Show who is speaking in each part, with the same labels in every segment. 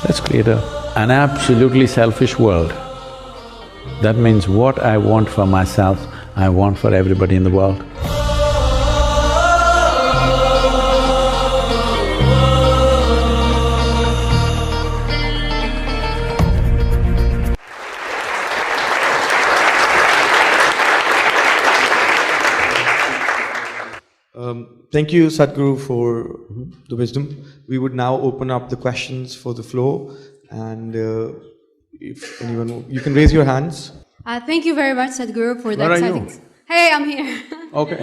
Speaker 1: Let's create an absolutely selfish world. That means what I want for myself, I want for everybody in the world.
Speaker 2: Thank you, Sadhguru, for the wisdom. We would now open up the questions for the floor, and if anyone… you can raise your hands.
Speaker 3: Thank you very much, Sadhguru, for the
Speaker 1: Where
Speaker 3: exciting…
Speaker 1: are you?
Speaker 3: Hey, I'm here.
Speaker 1: Okay.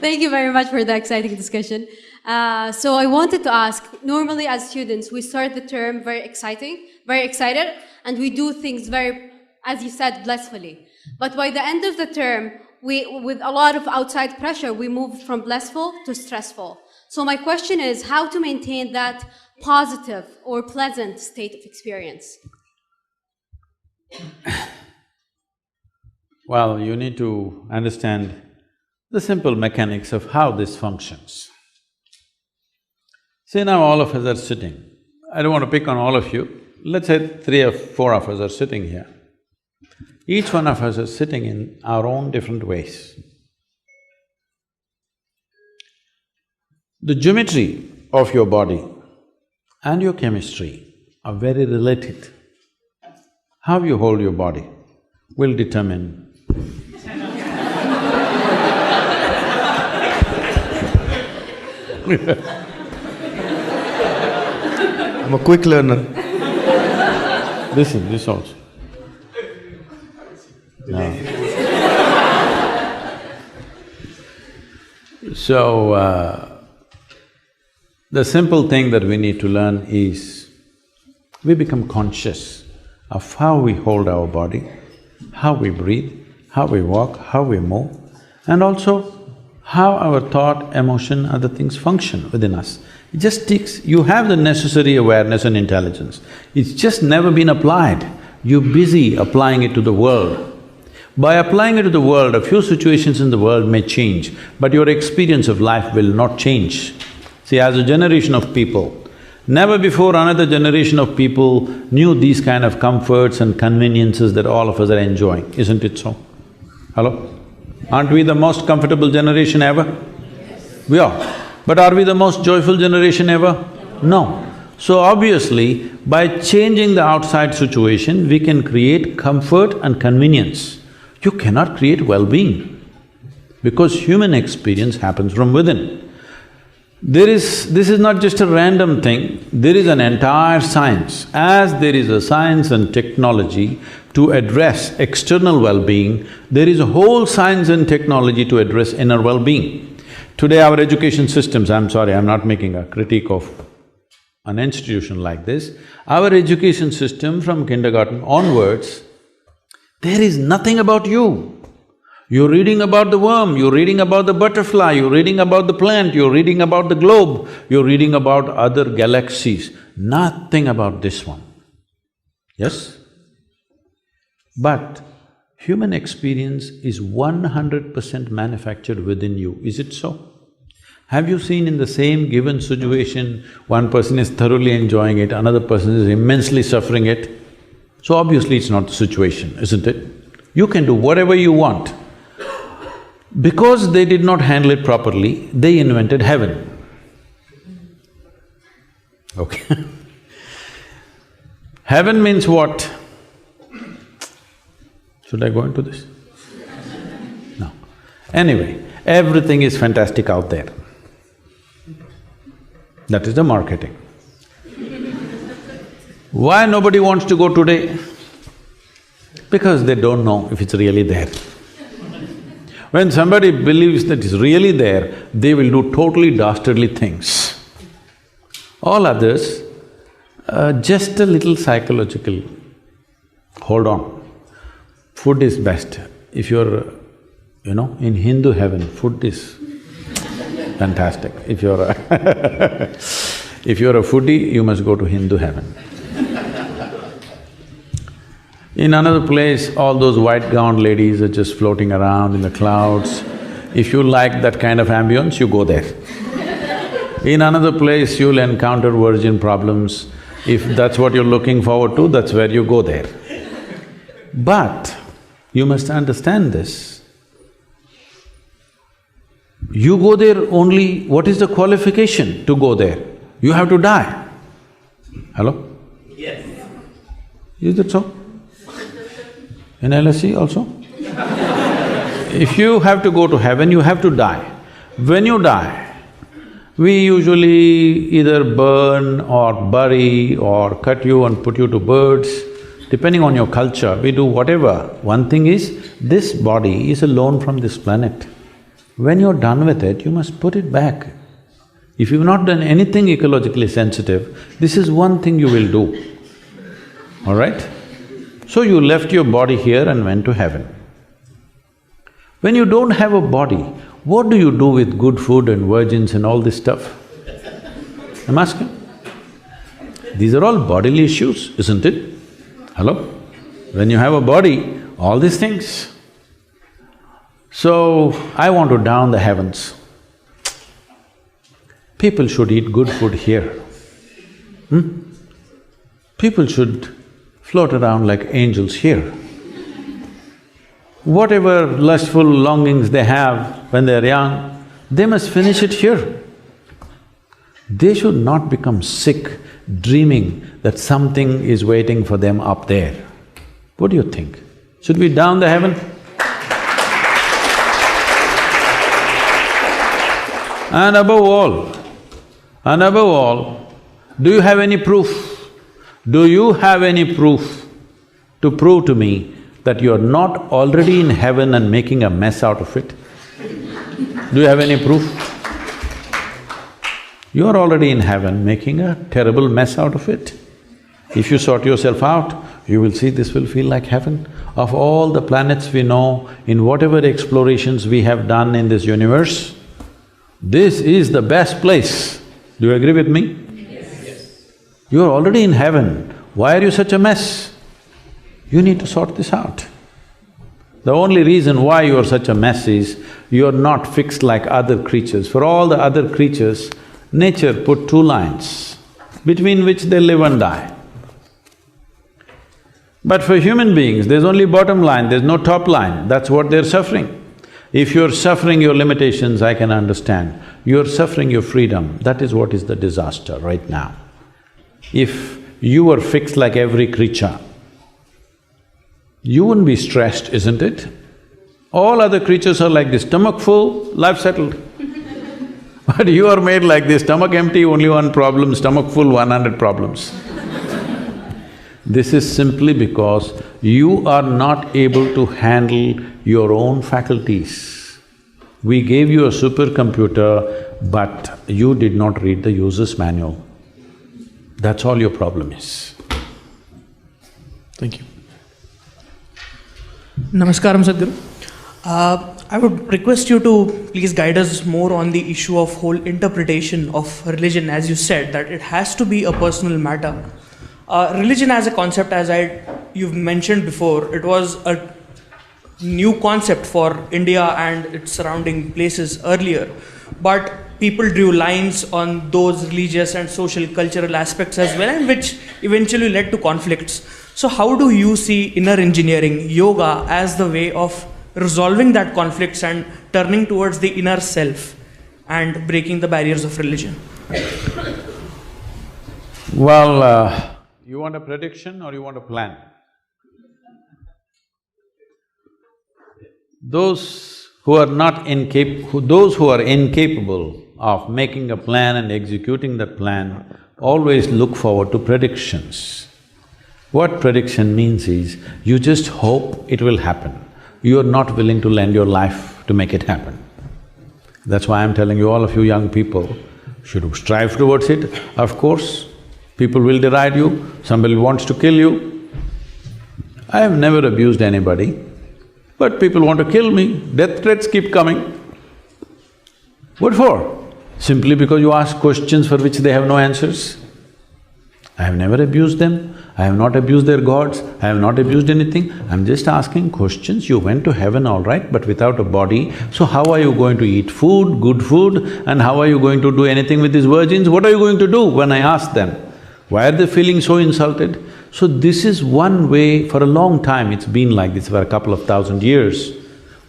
Speaker 3: Thank you very much for the exciting discussion. So I wanted to ask, normally as students, we start the term very excited, and we do things very, as you said, blissfully. But by the end of the term, with a lot of outside pressure, we move from blissful to stressful. So my question is how to maintain that positive or pleasant state of experience?
Speaker 1: Well, you need to understand the simple mechanics of how this functions. See, now all of us are sitting. I don't want to pick on all of you. Let's say 3 or 4 of us are sitting here. Each one of us is sitting in our own different ways. The geometry of your body and your chemistry are very related. How you hold your body will determine
Speaker 2: I'm a quick learner.
Speaker 1: This also. No. So, the simple thing that we need to learn is, we become conscious of how we hold our body, how we breathe, how we walk, how we move, and also how our thought, emotion, other things function within us. It just takes… you have the necessary awareness and intelligence, it's just never been applied. You're busy applying it to the world. By applying it to the world, a few situations in the world may change, but your experience of life will not change. See, as a generation of people, never before another generation of people knew these kind of comforts and conveniences that all of us are enjoying, isn't it so? Hello? Aren't we the most comfortable generation ever? Yes. We are. But are we the most joyful generation ever? No. So obviously, by changing the outside situation, we can create comfort and convenience. You cannot create well-being, because human experience happens from within. This is not just a random thing, there is an entire science. As there is a science and technology to address external well-being, there is a whole science and technology to address inner well-being. Today our education systems… I'm sorry, I'm not making a critique of an institution like this. Our education system from kindergarten onwards, there is nothing about you. You're reading about the worm, you're reading about the butterfly, you're reading about the plant, you're reading about the globe, you're reading about other galaxies, nothing about this one. Yes? But human experience is 100% manufactured within you, is it so? Have you seen in the same given situation, one person is thoroughly enjoying it, another person is immensely suffering it? So obviously it's not the situation, isn't it? You can do whatever you want. Because they did not handle it properly, they invented heaven. Okay. Heaven means what? Should I go into this? No. Anyway, everything is fantastic out there. That is the marketing. Why nobody wants to go today? Because they don't know if it's really there. When somebody believes that it's really there, they will do totally dastardly things. All others, just a little psychological, hold on. Food is best. If you're, in Hindu heaven, food is fantastic. If you're a if you're a foodie, you must go to Hindu heaven. In another place, all those white-gowned ladies are just floating around in the clouds. If you like that kind of ambience, you go there. In another place, you'll encounter virgin problems. If that's what you're looking forward to, that's where you go there. But you must understand this. You go there only… what is the qualification to go there? You have to die. Hello?
Speaker 4: Yes.
Speaker 1: Is it so? In LSE also? If you have to go to heaven, you have to die. When you die, we usually either burn or bury or cut you and put you to birds. Depending on your culture, we do whatever. One thing is, this body is a loan from this planet. When you're done with it, you must put it back. If you've not done anything ecologically sensitive, this is one thing you will do, all right? So you left your body here and went to heaven. When you don't have a body, what do you do with good food and virgins and all this stuff? I'm asking. These are all bodily issues, isn't it? Hello? When you have a body, all these things. So, I want to down the heavens. People should eat good food here. People should float around like angels here. Whatever lustful longings they have when they're young, they must finish it here. They should not become sick dreaming that something is waiting for them up there. What do you think? Should we down the heaven? And above all, do you have any proof? Do you have any proof to prove to me that you're not already in heaven and making a mess out of it? Do you have any proof? You're already in heaven making a terrible mess out of it. If you sort yourself out, you will see this will feel like heaven. Of all the planets we know, in whatever explorations we have done in this universe, this is the best place. Do you agree with me?
Speaker 4: Yes.
Speaker 1: You're already in heaven. Why are you such a mess? You need to sort this out. The only reason why you're such a mess is you're not fixed like other creatures. For all the other creatures, nature put two lines between which they live and die. But for human beings, there's only bottom line, there's no top line, that's what they're suffering. If you're suffering your limitations, I can understand. You're suffering your freedom, that is what is the disaster right now. If you were fixed like every creature, you wouldn't be stressed, isn't it? All other creatures are like this, stomach full, life settled. But you are made like this, stomach empty, only one problem, stomach full, 100 problems. This is simply because you are not able to handle your own faculties. We gave you a supercomputer, but you did not read the user's manual. That's all your problem is.
Speaker 2: Thank you.
Speaker 4: Namaskaram, Sadhguru. I would request you to please guide us more on the issue of whole interpretation of religion. As you said, that it has to be a personal matter. Religion as a concept, you've mentioned before, it was a new concept for India and its surrounding places earlier. But people drew lines on those religious and social cultural aspects as well, and which eventually led to conflicts. So how do you see inner engineering, yoga, as the way of resolving that conflicts and turning towards the inner self and breaking the barriers of religion?
Speaker 1: Well, you want a prediction or you want a plan? Those who are incapable of making a plan and executing that plan always look forward to predictions. What prediction means is, you just hope it will happen. You are not willing to lend your life to make it happen. That's why I'm telling you, all of you young people should strive towards it. Of course, people will deride you, somebody wants to kill you. I have never abused anybody, but people want to kill me, death threats keep coming. What for? Simply because you ask questions for which they have no answers. I have never abused them, I have not abused their gods, I have not abused anything. I'm just asking questions. You went to heaven, all right, but without a body. So how are you going to eat food, good food, and how are you going to do anything with these virgins? What are you going to do when I ask them? Why are they feeling so insulted? So this is one way, for a long time it's been like this, for a couple of 1,000 years.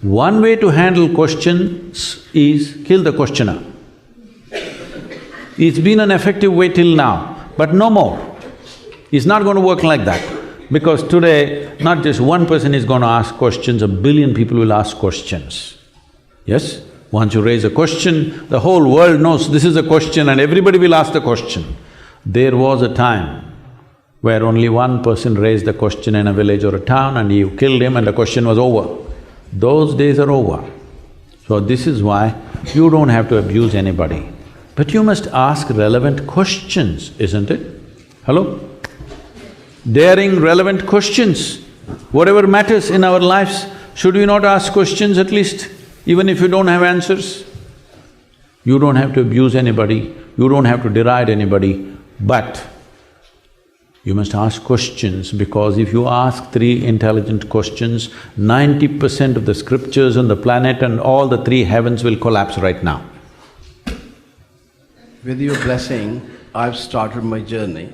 Speaker 1: One way to handle questions is kill the questioner. It's been an effective way till now, but no more. It's not going to work like that, because today not just one person is going to ask questions, 1 billion people will ask questions. Yes? Once you raise a question, the whole world knows this is a question and everybody will ask the question. There was a time where only one person raised the question in a village or a town and you killed him and the question was over. Those days are over. So this is why you don't have to abuse anybody. But you must ask relevant questions, isn't it? Hello? Daring, relevant questions. Whatever matters in our lives, should we not ask questions at least, even if you don't have answers? You don't have to abuse anybody, you don't have to deride anybody, but you must ask questions, because if you ask 3 intelligent questions, 90% of the scriptures on the planet and all the 3 heavens will collapse right now.
Speaker 5: With your blessing, I've started my journey.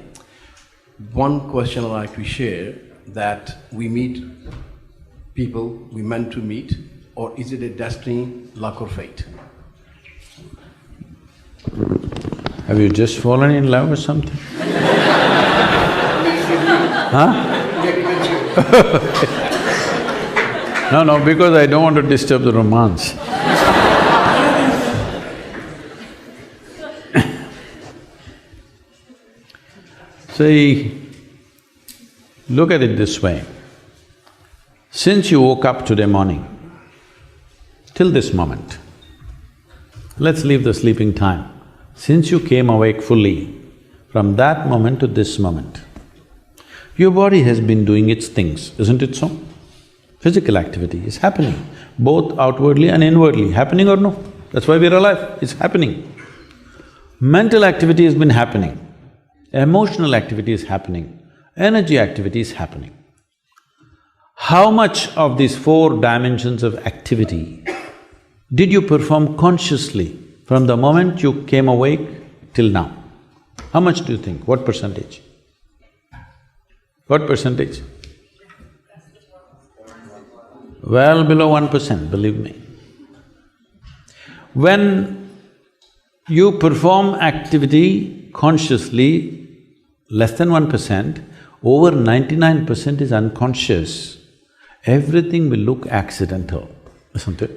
Speaker 5: One question I'd like to share, that we meet people we meant to meet, or is it a destiny, luck or fate?
Speaker 1: Have you just fallen in love or something? Huh? No, because I don't want to disturb the romance. See, look at it this way. Since you woke up today morning, till this moment, let's leave the sleeping time. Since you came awake fully, from that moment to this moment, your body has been doing its things, isn't it so? Physical activity is happening, both outwardly and inwardly, happening or no? That's why we're alive, it's happening. Mental activity has been happening, emotional activity is happening, energy activity is happening. How much of these 4 dimensions of activity did you perform consciously from the moment you came awake till now? How much do you think? What percentage? What percentage? Well below 1%, believe me. When you perform activity consciously, less than 1%, over 99% is unconscious. Everything will look accidental, isn't it?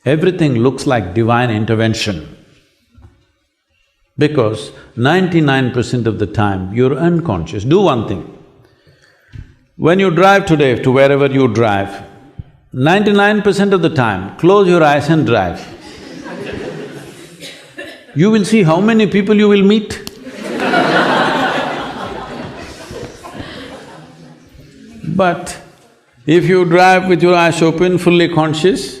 Speaker 1: Everything looks like divine intervention. Because 99% of the time you're unconscious. Do one thing. When you drive today to wherever you drive, 99% of the time, close your eyes and drive. You will see how many people you will meet. But if you drive with your eyes open, fully conscious,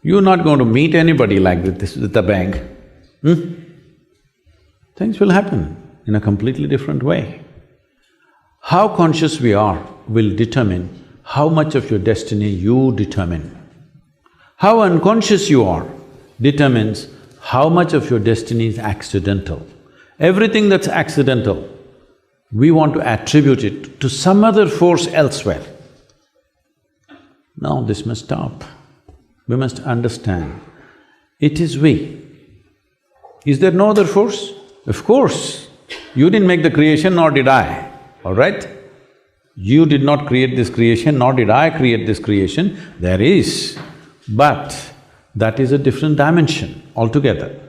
Speaker 1: you're not going to meet anybody like this with a bang. Things will happen in a completely different way. How conscious we are will determine how much of your destiny you determine. How unconscious you are determines how much of your destiny is accidental. Everything that's accidental, we want to attribute it to some other force elsewhere. No, this must stop. We must understand, it is we. Is there no other force? Of course, you didn't make the creation, nor did I, all right? You did not create this creation, nor did I create this creation, there is. But that is a different dimension altogether.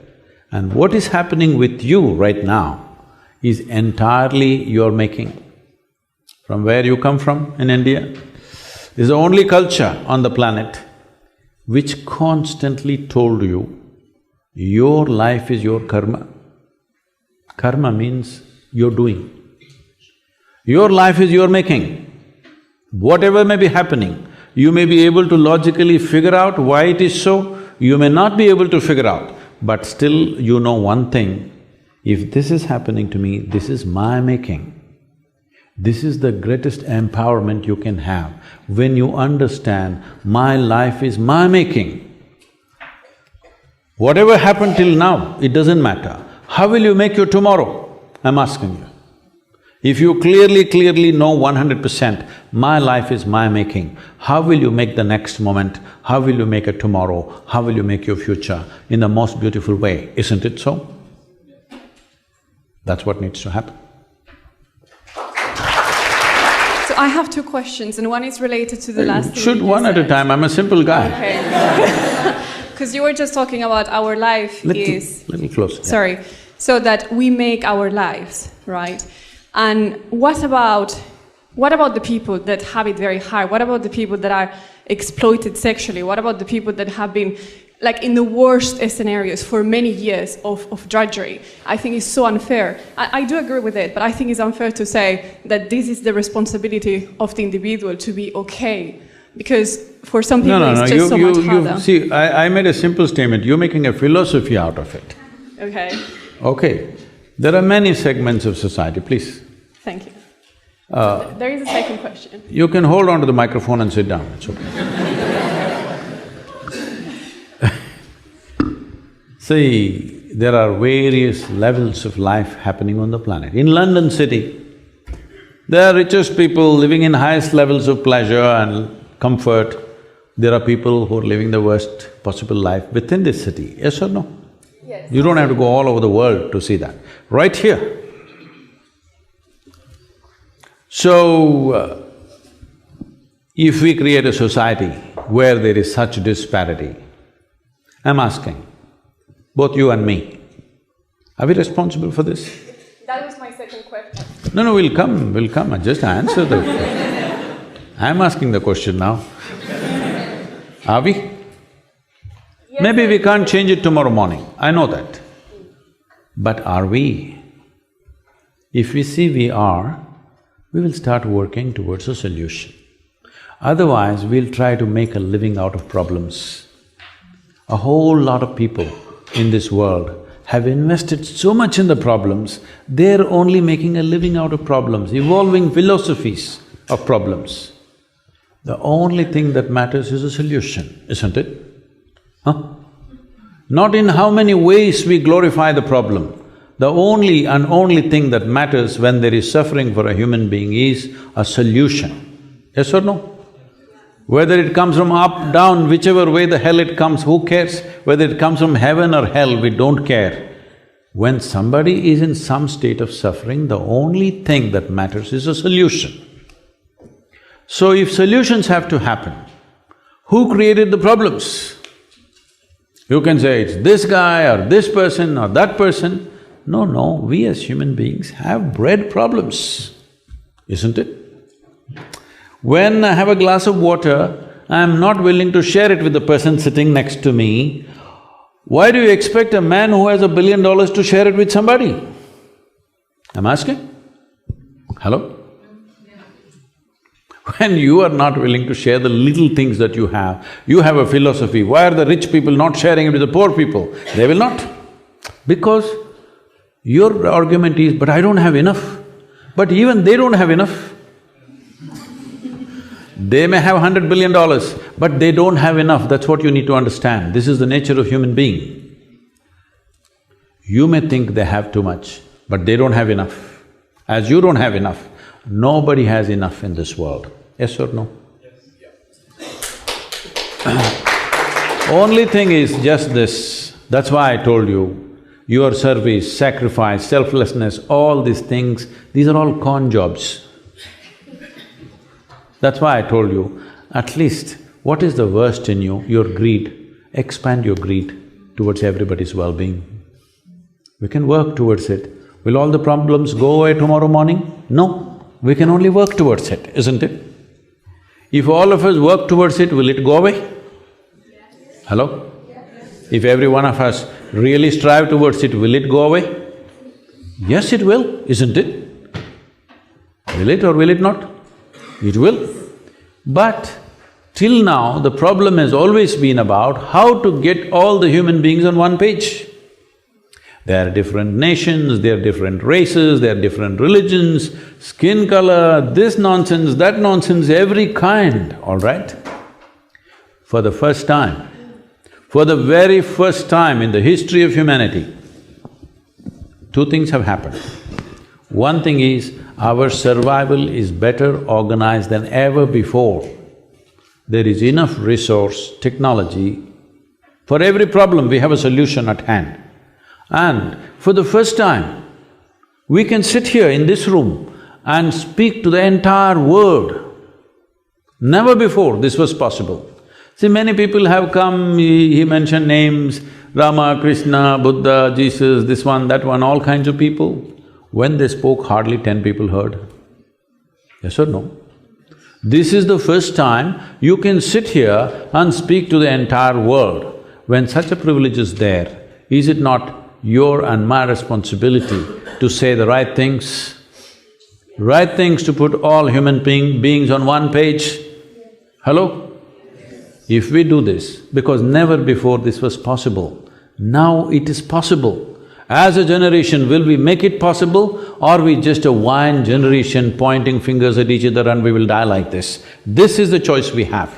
Speaker 1: And what is happening with you right now is entirely your making. From where you come from in India, is the only culture on the planet which constantly told you, your life is your karma. Karma means you're doing. Your life is your making. Whatever may be happening, you may be able to logically figure out why it is so, you may not be able to figure out, but still you know one thing, If this is happening to me, this is my making. This is the greatest empowerment you can have, when you understand my life is my making. Whatever happened till now, it doesn't matter. How will you make your tomorrow? I'm asking you. If you clearly know 100%, my life is my making, how will you make the next moment? How will you make a tomorrow? How will you make your future in the most beautiful way? Isn't it so? That's what needs to happen.
Speaker 6: So I have two questions, and one is related to the last thing
Speaker 1: Shoot
Speaker 6: you
Speaker 1: one at a
Speaker 6: said.
Speaker 1: time, I'm a simple guy.
Speaker 6: Okay. Because you were just talking about our life
Speaker 1: Little closer. Yeah.
Speaker 6: Sorry. So that we make our lives, right? And what about the people that have it very hard? What about the people that are exploited sexually? What about the people that have been like in the worst scenarios for many years of drudgery? I think it's so unfair. I do agree with it, but I think it's unfair to say that this is the responsibility of the individual to be okay. Because for some people it's just so much harder.
Speaker 1: See, I made a simple statement, you're making a philosophy out of it.
Speaker 6: Okay.
Speaker 1: Okay, there are many segments of society, please.
Speaker 6: Thank you. There is a second question.
Speaker 1: You can hold on to the microphone and sit down, it's okay. See, there are various levels of life happening on the planet. In London city, there are richest people living in highest levels of pleasure and comfort. There are people who are living the worst possible life within this city, yes or no?
Speaker 6: Yes.
Speaker 1: You don't have to go all over the world to see that, right here. So, if we create a society where there is such disparity, I'm asking, both you and me, are we responsible for this?
Speaker 6: That was my second question.
Speaker 1: No, we'll come, just answer the… I'm asking the question now. Are we?
Speaker 6: Yes,
Speaker 1: Maybe we can't change it tomorrow morning, I know that. But are we? If we see we are, we will start working towards a solution. Otherwise, we'll try to make a living out of problems. A whole lot of people in this world have invested so much in the problems, they're only making a living out of problems, evolving philosophies of problems. The only thing that matters is a solution, isn't it? Huh? Not in how many ways we glorify the problem. The only thing that matters when there is suffering for a human being is a solution. Yes or no? Whether it comes from up, down, whichever way the hell it comes, who cares? Whether it comes from heaven or hell, we don't care. When somebody is in some state of suffering, the only thing that matters is a solution. So if solutions have to happen, who created the problems? You can say it's this guy or this person or that person. No, we as human beings have bred problems, isn't it? When I have a glass of water, I'm not willing to share it with the person sitting next to me. Why do you expect a man who has $1 billion to share it with somebody? I'm asking. Hello? When you are not willing to share the little things that you have a philosophy, why are the rich people not sharing it with the poor people? They will not. Because your argument is, but I don't have enough. But even they don't have enough. They may have $100 billion, but they don't have enough, that's what you need to understand. This is the nature of human being. You may think they have too much, but they don't have enough. As you don't have enough, nobody has enough in this world. Yes or no? Yes. Only thing is just this, that's why I told you, your service, sacrifice, selflessness, all these things, these are all con jobs. That's why I told you, at least what is the worst in you? Your greed. Expand your greed towards everybody's well-being. We can work towards it. Will all the problems go away tomorrow morning? No, we can only work towards it, isn't it? If all of us work towards it, will it go away? Yes. Hello? Yes. If every one of us really strive towards it, will it go away? Yes, it will, isn't it? Will it or will it not? It will. But till now, the problem has always been about how to get all the human beings on one page. They are different nations, they are different races, they are different religions, skin color, this nonsense, that nonsense, every kind, all right? For the first time, for the very first time in the history of humanity, two things have happened. One thing is, our survival is better organized than ever before. There is enough resource, technology, for every problem we have a solution at hand. And for the first time, we can sit here in this room and speak to the entire world. Never before this was possible. See, many people have come, he mentioned names, Rama, Krishna, Buddha, Jesus, this one, that one, all kinds of people. When they spoke, hardly 10 people heard. Yes or no? This is the first time you can sit here and speak to the entire world. When such a privilege is there, is it not your and my responsibility to say the right things? Right things to put all human beings on one page? Hello? If we do this, because never before this was possible, now it is possible. As a generation, will we make it possible, or we just a whine generation pointing fingers at each other and we will die like this? This is the choice we have.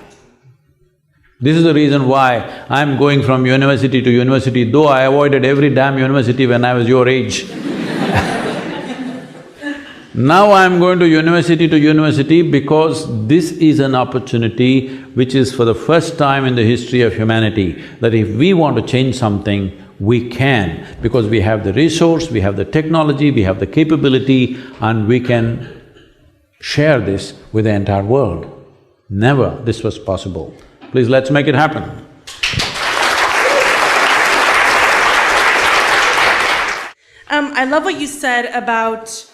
Speaker 1: This is the reason why I'm going from university to university, though I avoided every damn university when I was your age. Now I'm going to university because this is an opportunity which is for the first time in the history of humanity, that if we want to change something, we can, because we have the resource, we have the technology, we have the capability, and we can share this with the entire world. Never this was possible. Please, let's make it happen.
Speaker 7: I love what you said about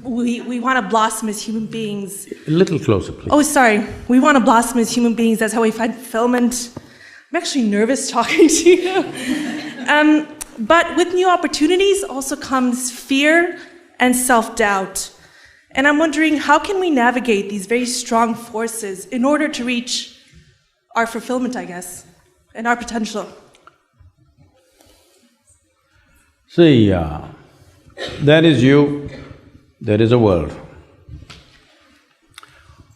Speaker 7: we want to blossom as human beings.
Speaker 1: A little closer, please.
Speaker 7: Oh, sorry. We want to blossom as human beings. That's how we find fulfillment. I'm actually nervous talking to you. But with new opportunities also comes fear and self-doubt. And I'm wondering, how can we navigate these very strong forces in order to reach our fulfillment, I guess, and our potential?
Speaker 1: See, there is you, there is a world.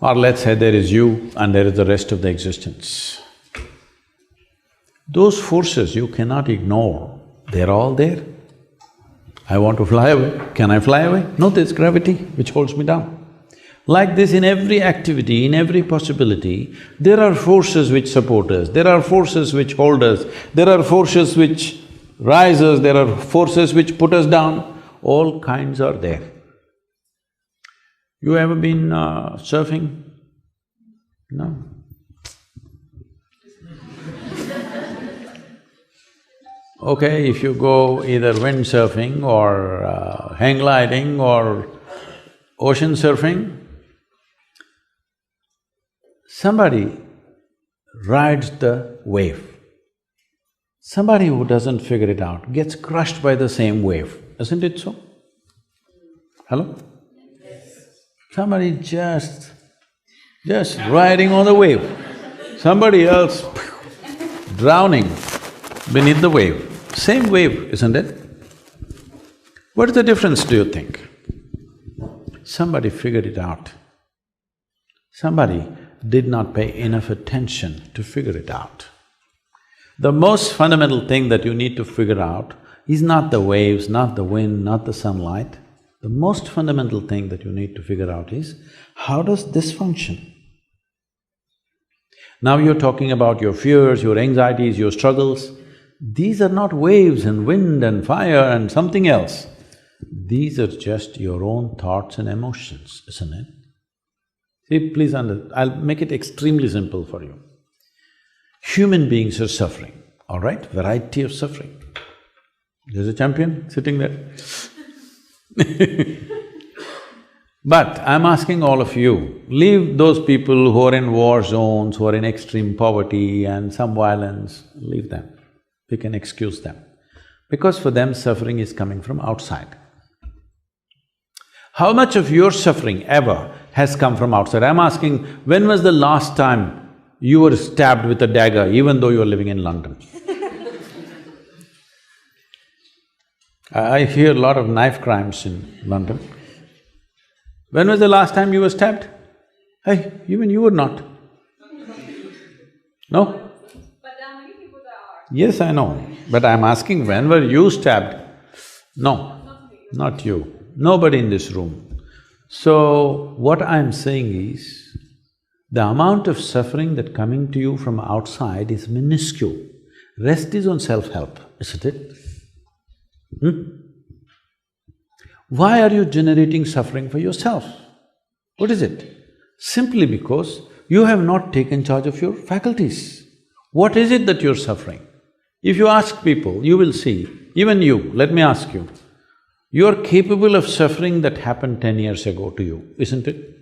Speaker 1: Or let's say there is you and there is the rest of the existence. Those forces you cannot ignore, they're all there. I want to fly away, can I fly away? No, there's gravity which holds me down. Like this, in every activity, in every possibility, there are forces which support us, there are forces which hold us, there are forces which rise us, there are forces which put us down, all kinds are there. You ever been surfing? No? Okay, if you go either windsurfing or hang gliding or ocean surfing, somebody rides the wave. Somebody who doesn't figure it out gets crushed by the same wave, isn't it so? Hello? Somebody just riding on the wave, somebody else drowning beneath the wave. Same wave, isn't it? What is the difference, do you think? Somebody figured it out. Somebody did not pay enough attention to figure it out. The most fundamental thing that you need to figure out is not the waves, not the wind, not the sunlight. The most fundamental thing that you need to figure out is, how does this function? Now you're talking about your fears, your anxieties, your struggles. These are not waves and wind and fire and something else. These are just your own thoughts and emotions, isn't it? See, please I'll make it extremely simple for you. Human beings are suffering, all right? Variety of suffering. There's a champion sitting there. But I'm asking all of you, leave those people who are in war zones, who are in extreme poverty and some violence, leave them. We can excuse them, because for them suffering is coming from outside. How much of your suffering ever has come from outside? I'm asking, when was the last time you were stabbed with a dagger even though you were living in London? I hear a lot of knife crimes in London. When was the last time you were stabbed? Hey, even you were not. No?
Speaker 6: But there are many people that are.
Speaker 1: Yes, I know, but I'm asking, when were you stabbed? No, not you, nobody in this room. So, what I'm saying is, the amount of suffering that coming to you from outside is minuscule. Rest is on self-help, isn't it? Why are you generating suffering for yourself? What is it? Simply because you have not taken charge of your faculties. What is it that you're suffering? If you ask people, you will see, even you, let me ask you, you're capable of suffering that happened 10 years ago to you, isn't it?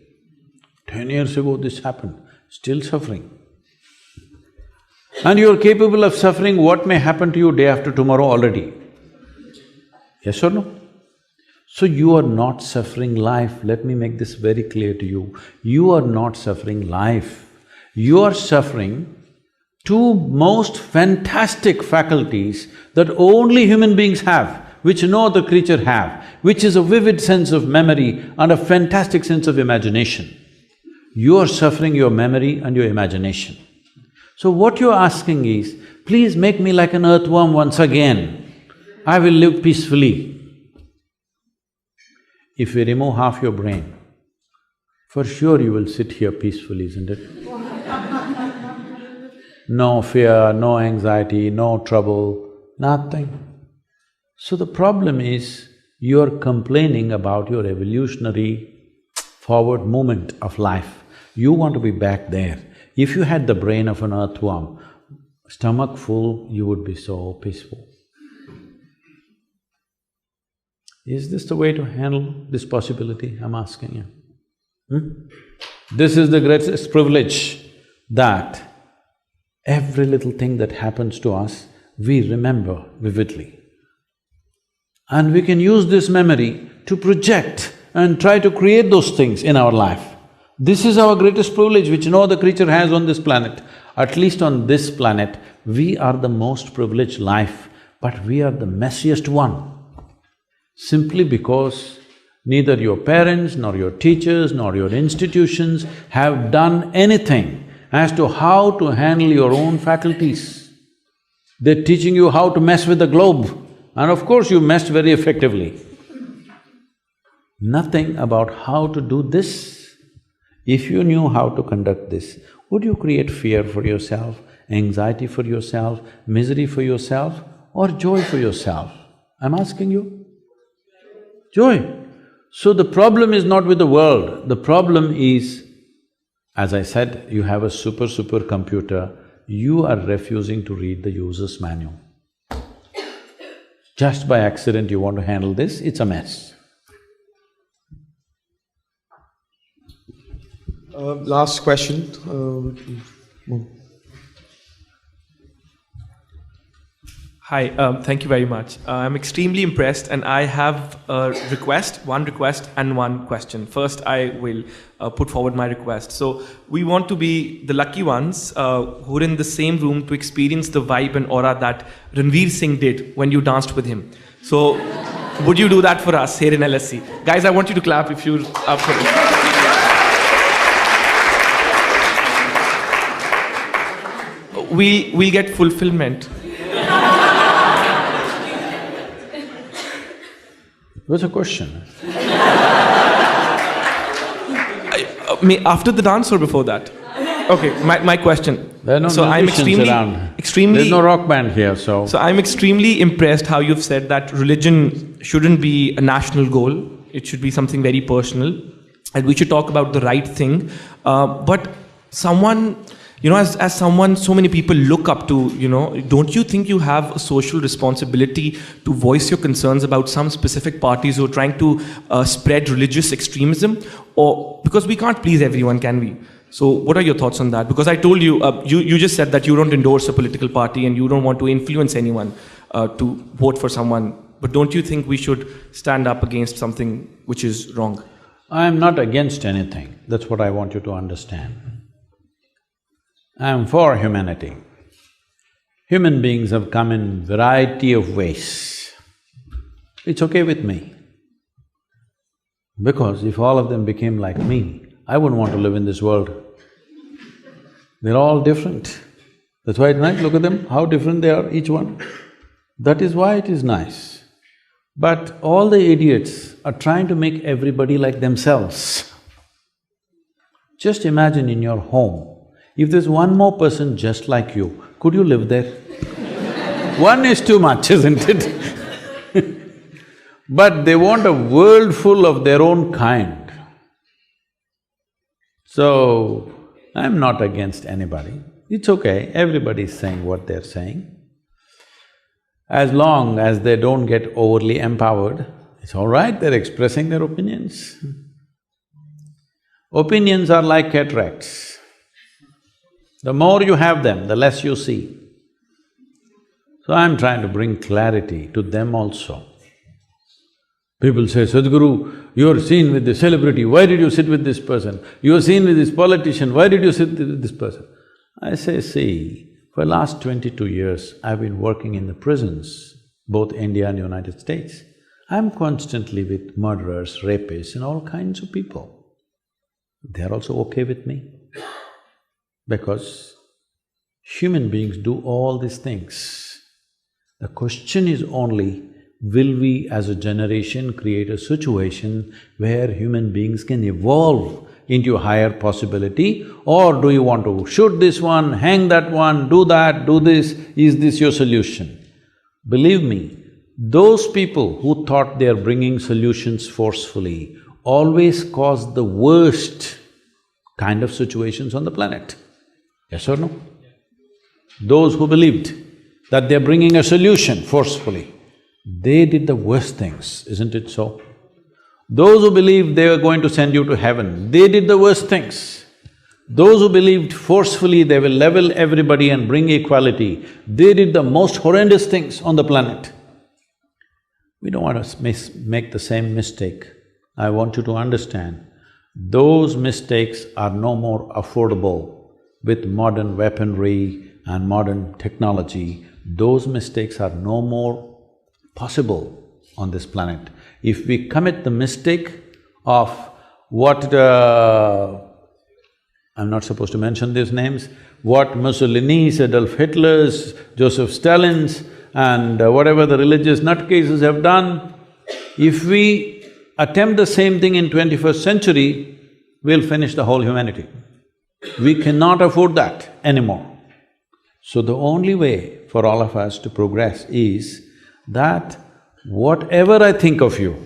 Speaker 1: 10 years ago this happened, still suffering. And you're capable of suffering what may happen to you day after tomorrow already. Yes or no? So you are not suffering life, let me make this very clear to you. You are not suffering life. You are suffering two most fantastic faculties that only human beings have, which no other creature have, which is a vivid sense of memory and a fantastic sense of imagination. You are suffering your memory and your imagination. So what you're asking is, please make me like an earthworm once again, I will live peacefully. If we remove half your brain, for sure you will sit here peacefully, isn't it? No fear, no anxiety, no trouble, nothing. So the problem is, you're complaining about your evolutionary forward movement of life. You want to be back there. If you had the brain of an earthworm, stomach full, you would be so peaceful. Is this the way to handle this possibility? I'm asking you. This is the greatest privilege, that every little thing that happens to us, we remember vividly. And we can use this memory to project and try to create those things in our life. This is our greatest privilege which no other creature has on this planet. At least on this planet, we are the most privileged life, but we are the messiest one. Simply because neither your parents, nor your teachers, nor your institutions have done anything as to how to handle your own faculties. They're teaching you how to mess with the globe, and of course you messed very effectively. Nothing about how to do this. If you knew how to conduct this, would you create fear for yourself, anxiety for yourself, misery for yourself, or joy for yourself? I'm asking you. Joy. So the problem is not with the world, the problem is, as I said, you have a super computer, you are refusing to read the user's manual. Just by accident you want to handle this, it's a mess.
Speaker 2: Last question.
Speaker 8: Hi, thank you very much. I'm extremely impressed, and I have a one request and one question. First, I will put forward my request. So, we want to be the lucky ones who are in the same room to experience the vibe and aura that Ranveer Singh did when you danced with him. So, would you do that for us here in LSC? Guys, I want you to clap if you're up for it. We'll get fulfillment.
Speaker 1: What's the question?
Speaker 8: After the dance or before that? Okay, my question.
Speaker 1: There are no musicians around. There's no rock band here, so…
Speaker 8: So I'm extremely impressed how you've said that religion shouldn't be a national goal. It should be something very personal, and we should talk about the right thing. But someone… as someone so many people look up to, don't you think you have a social responsibility to voice your concerns about some specific parties who are trying to spread religious extremism? Or, because we can't please everyone, can we? So what are your thoughts on that? Because I told you, you just said that you don't endorse a political party and you don't want to influence anyone to vote for someone. But don't you think we should stand up against something which is wrong?
Speaker 1: I am not against anything, that's what I want you to understand. I am for humanity. Human beings have come in variety of ways. It's okay with me. Because if all of them became like me, I wouldn't want to live in this world. They're all different. That's why it's nice, look at them, how different they are, each one. That is why it is nice. But all the idiots are trying to make everybody like themselves. Just imagine in your home, if there's one more person just like you, could you live there? One is too much, isn't it? But they want a world full of their own kind. So, I'm not against anybody. It's okay, everybody's saying what they're saying. As long as they don't get overly empowered, it's all right, they're expressing their opinions. Opinions are like cataracts. The more you have them, the less you see. So I'm trying to bring clarity to them also. People say, Sadhguru, you're seen with this celebrity, why did you sit with this person? You're seen with this politician, why did you sit with this person? I say, see, for the last 22 years, I've been working in the prisons, both India and United States. I'm constantly with murderers, rapists and all kinds of people. They're also okay with me. Because human beings do all these things. The question is only, will we as a generation create a situation where human beings can evolve into a higher possibility, or do you want to shoot this one, hang that one, do that, do this, is this your solution? Believe me, those people who thought they are bringing solutions forcefully always cause the worst kind of situations on the planet. Yes or no? Those who believed that they're bringing a solution forcefully, they did the worst things, isn't it so? Those who believed they were going to send you to heaven, they did the worst things. Those who believed forcefully they will level everybody and bring equality, they did the most horrendous things on the planet. We don't want to make the same mistake. I want you to understand, those mistakes are no more affordable with modern weaponry and modern technology. Those mistakes are no more possible on this planet. If we commit the mistake of what… I'm not supposed to mention these names, what Mussolini's, Adolf Hitler's, Joseph Stalin's and whatever the religious nutcases have done, if we attempt the same thing in 21st century, we'll finish the whole humanity. We cannot afford that anymore. So the only way for all of us to progress is that whatever I think of you,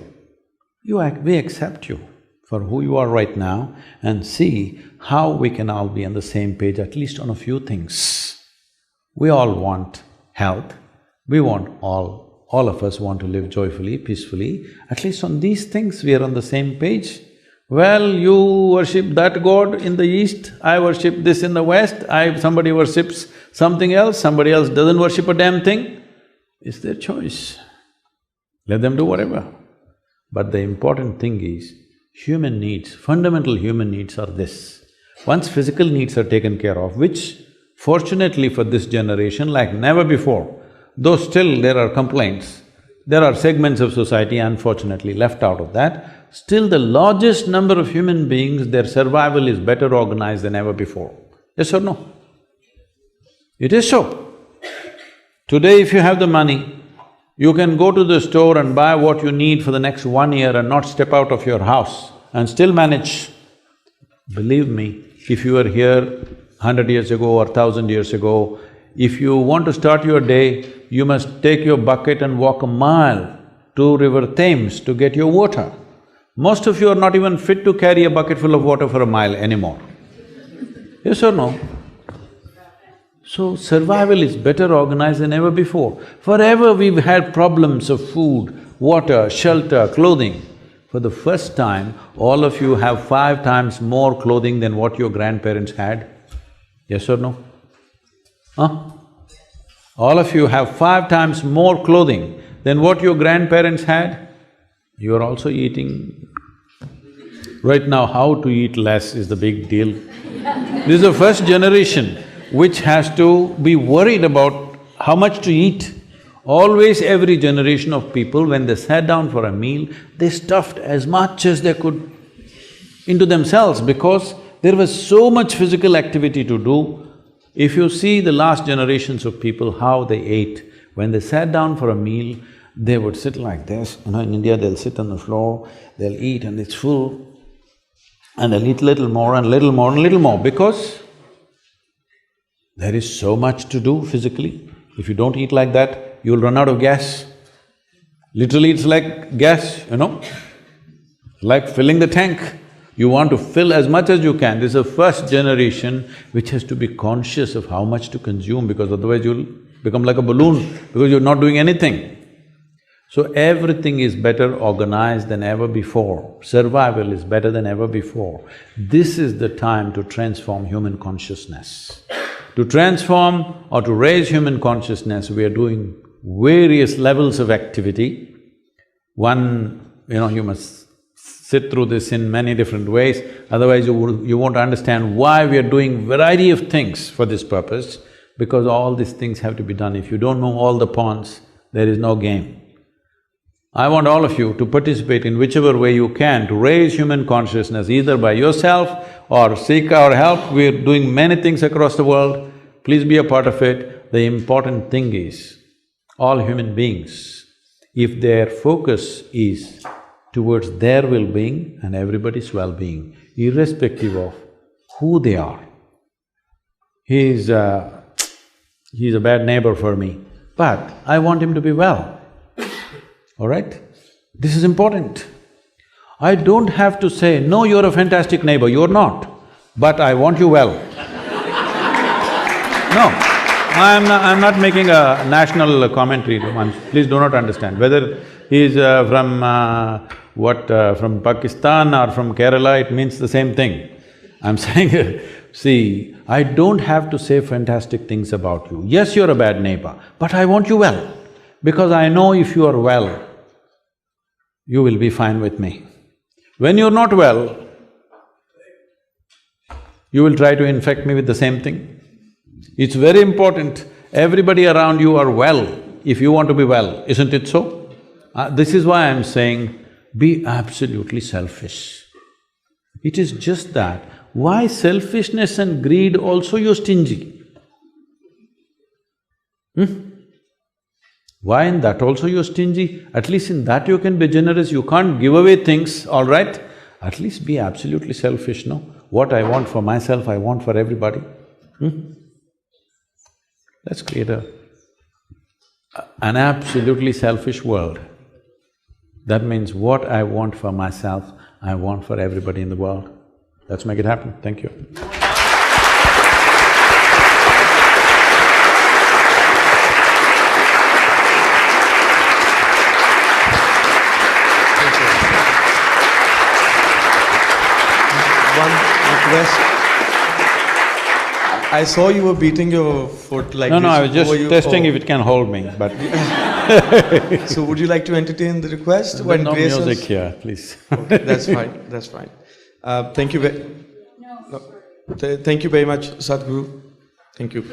Speaker 1: we accept you for who you are right now and see how we can all be on the same page, at least on a few things. We all want health, we want all of us want to live joyfully, peacefully, at least on these things we are on the same page. Well, you worship that god in the east, I worship this in the west, somebody worships something else, somebody else doesn't worship a damn thing. It's their choice. Let them do whatever. But the important thing is, human needs, fundamental human needs are this. Once physical needs are taken care of, which fortunately for this generation, like never before, though still there are complaints, there are segments of society unfortunately left out of that, still the largest number of human beings, their survival is better organized than ever before. Yes or no? It is so. Today if you have the money, you can go to the store and buy what you need for the next 1 year and not step out of your house and still manage. Believe me, if you were here 100 years ago or 1000 years ago, if you want to start your day, you must take your bucket and walk a mile to River Thames to get your water. Most of you are not even fit to carry a bucket full of water for a mile anymore. Yes or no? So survival is better organized than ever before. Forever we've had problems of food, water, shelter, clothing. For the first time, all of you have 5 times more clothing than what your grandparents had. Yes or no? Huh? All of you have 5 times more clothing than what your grandparents had. You are also eating… Right now, how to eat less is the big deal. This is the first generation which has to be worried about how much to eat. Always every generation of people, when they sat down for a meal, they stuffed as much as they could into themselves because there was so much physical activity to do. If you see the last generations of people, how they ate, when they sat down for a meal, they would sit like this. In India they'll sit on the floor, they'll eat and it's full, and they'll eat little more and little more and little more because there is so much to do physically. If you don't eat like that, you'll run out of gas. Literally, it's like gas, like filling the tank. You want to fill as much as you can. This is the first generation which has to be conscious of how much to consume because otherwise you'll become like a balloon because you're not doing anything. So everything is better organized than ever before. Survival is better than ever before. This is the time to transform human consciousness. To transform or to raise human consciousness, we are doing various levels of activity. One, you must sit through this in many different ways, otherwise you won't understand why we are doing variety of things for this purpose, because all these things have to be done. If you don't know all the pawns, there is no game. I want all of you to participate in whichever way you can to raise human consciousness, either by yourself or seek our help. We're doing many things across the world, please be a part of it. The important thing is, all human beings, if their focus is towards their well-being and everybody's well-being, irrespective of who they are. He's a bad neighbor for me, but I want him to be well. All right? This is important. I don't have to say, no, you're a fantastic neighbor, you're not, but I want you well. No, I'm not making a national commentary, please do not understand. Whether he's from from Pakistan or from Kerala, it means the same thing. I'm saying, see, I don't have to say fantastic things about you. Yes, you're a bad neighbor, but I want you well, because I know if you are well, you will be fine with me. When you're not well, you will try to infect me with the same thing. It's very important, everybody around you are well if you want to be well, isn't it so? This is why I'm saying, be absolutely selfish. It is just that, why selfishness and greed also you're stingy? Why in that also you're stingy? At least in that you can be generous, you can't give away things, all right? At least be absolutely selfish, no? What I want for myself, I want for everybody. Let's create an absolutely selfish world. That means what I want for myself, I want for everybody in the world. Let's make it happen. Thank you.
Speaker 2: One request. I saw you were beating your foot like this.
Speaker 1: No, I was just testing if it can hold me, but…
Speaker 2: So would you like to entertain the request?
Speaker 1: There's no music here, please.
Speaker 2: Okay, that's fine, that's fine. Thank you thank you very much, Sadhguru. Thank you.